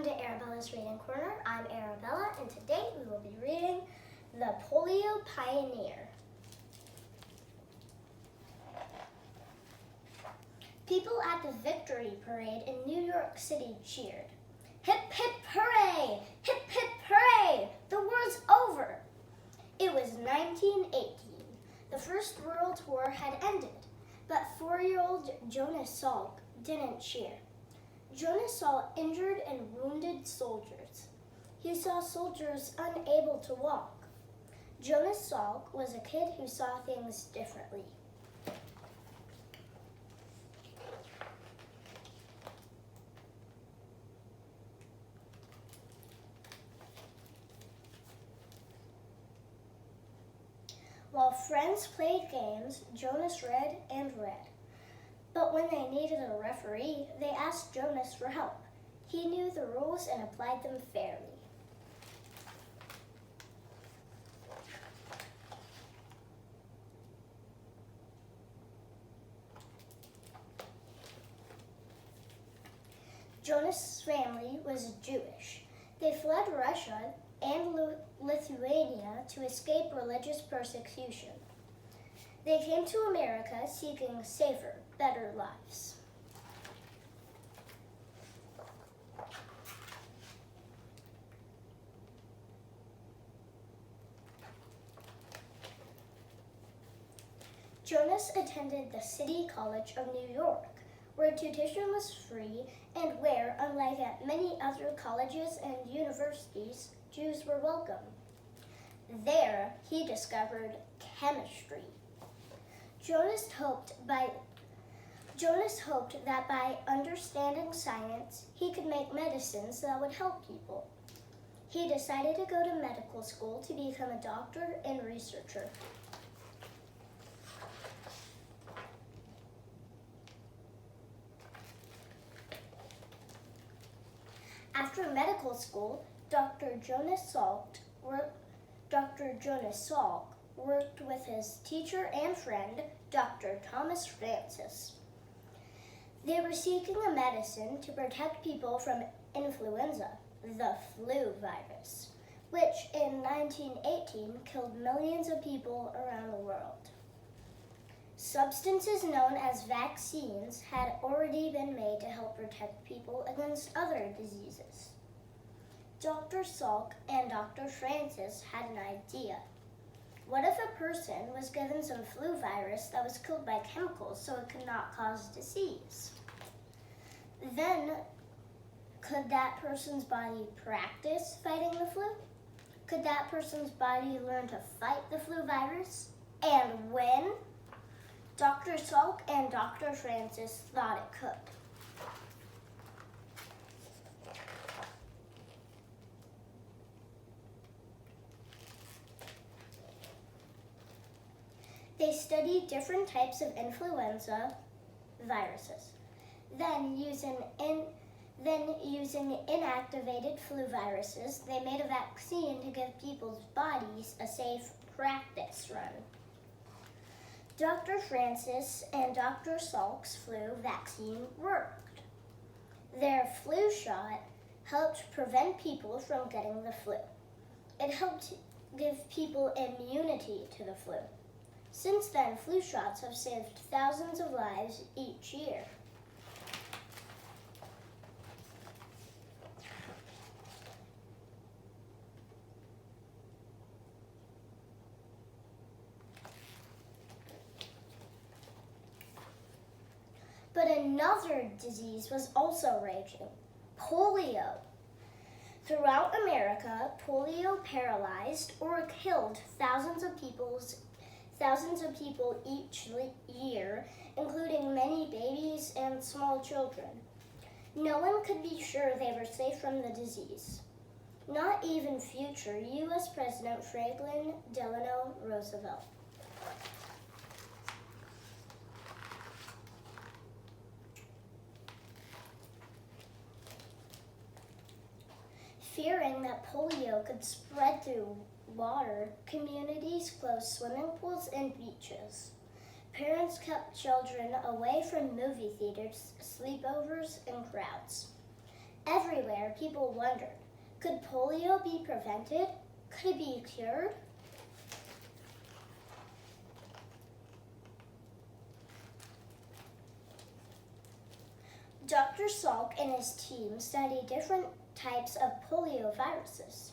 Welcome to Arabella's Reading Corner. I'm Arabella, and today we will be reading The Polio Pioneer. People at the Victory Parade in New York City cheered. Hip, hip, hooray! Hip, hip, hooray! The war's over! It was 1918. The First World War had ended, but 4-year-old Jonas Salk didn't cheer. Jonas saw injured and wounded soldiers. He saw soldiers unable to walk. Jonas Salk was a kid who saw things differently. While friends played games, Jonas read and read. But when they needed a referee, they asked Jonas for help. He knew the rules and applied them fairly. Jonas' family was Jewish. They fled Russia and Lithuania to escape religious persecution. They came to America seeking safer, better lives. Jonas attended the City College of New York, where tuition was free and where, unlike at many other colleges and universities, Jews were welcome. There, he discovered chemistry. Jonas hoped that by understanding science, he could make medicines that would help people. He decided to go to medical school to become a doctor and researcher. After medical school, Dr. Jonas Salk worked with his teacher and friend, Dr. Thomas Francis. They were seeking a medicine to protect people from influenza, the flu virus, which in 1918 killed millions of people around the world. Substances known as vaccines had already been made to help protect people against other diseases. Dr. Salk and Dr. Francis had an idea. What if a person was given some flu virus that was killed by chemicals so it could not cause disease? Then, could that person's body practice fighting the flu? Could that person's body learn to fight the flu virus? And when? Dr. Salk and Dr. Francis thought it could. They studied different types of influenza viruses. Then using inactivated flu viruses, they made a vaccine to give people's bodies a safe practice run. Dr. Francis and Dr. Salk's flu vaccine worked. Their flu shot helped prevent people from getting the flu. It helped give people immunity to the flu. Since then, flu shots have saved thousands of lives each year. But another disease was also raging, polio. Throughout America, polio paralyzed or killed thousands of people each year, including many babies and small children. No one could be sure they were safe from the disease. Not even future U.S. President Franklin Delano Roosevelt. Fearing that polio could spread through water, communities closed swimming pools and beaches. Parents kept children away from movie theaters, sleepovers, and crowds. Everywhere, people wondered, could polio be prevented? Could it be cured? Dr. Salk and his team studied different types of polio viruses.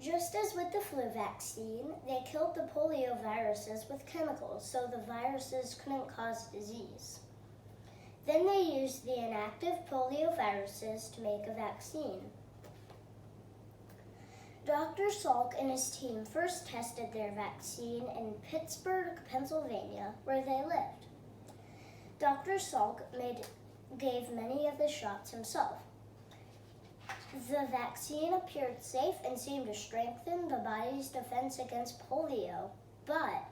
Just as with the flu vaccine, they killed the polio viruses with chemicals so the viruses couldn't cause disease. Then they used the inactive polio viruses to make a vaccine. Dr. Salk and his team first tested their vaccine in Pittsburgh, Pennsylvania, where they lived. Dr. Salk gave many of the shots himself. The vaccine appeared safe and seemed to strengthen the body's defense against polio, but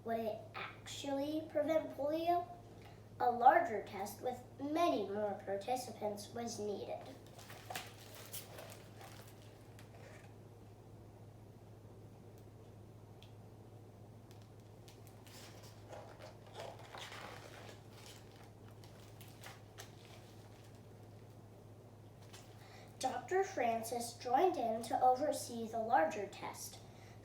would it actually prevent polio? A larger test with many more participants was needed. Dr. Francis joined in to oversee the larger test.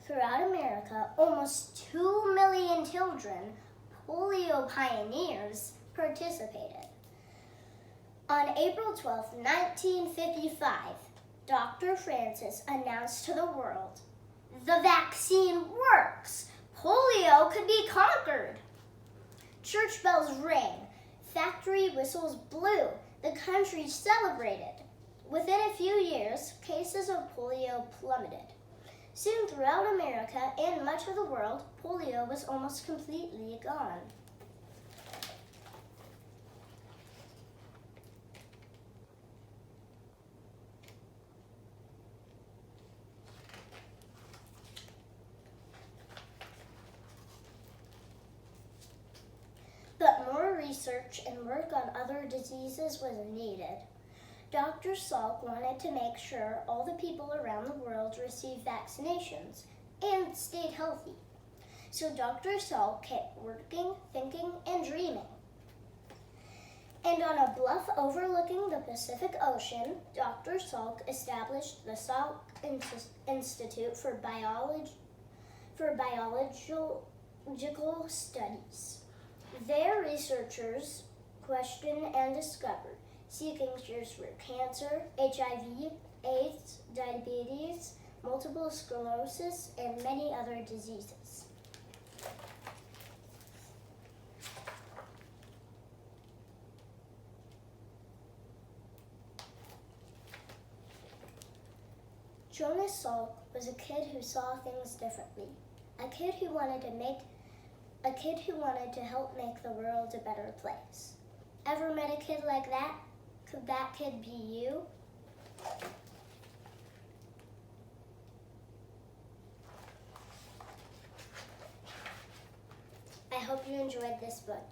Throughout America, almost 2 million children, Polio Pioneers, participated. On April 12, 1955, Dr. Francis announced to the world, "The vaccine works! Polio could be conquered!" Church bells rang, factory whistles blew, the country celebrated. Within a few years, cases of polio plummeted. Soon throughout America and much of the world, polio was almost completely gone. But more research and work on other diseases was needed. Dr. Salk wanted to make sure all the people around the world received vaccinations and stayed healthy. So Dr. Salk kept working, thinking, and dreaming. And on a bluff overlooking the Pacific Ocean, Dr. Salk established the Salk Institute for Biological Studies. Their researchers questioned and discovered, seeking cures for cancer, HIV, AIDS, diabetes, multiple sclerosis, and many other diseases. Jonas Salk was a kid who saw things differently, a kid who wanted to help make the world a better place. Ever met a kid like that? Could that kid be you? I hope you enjoyed this book.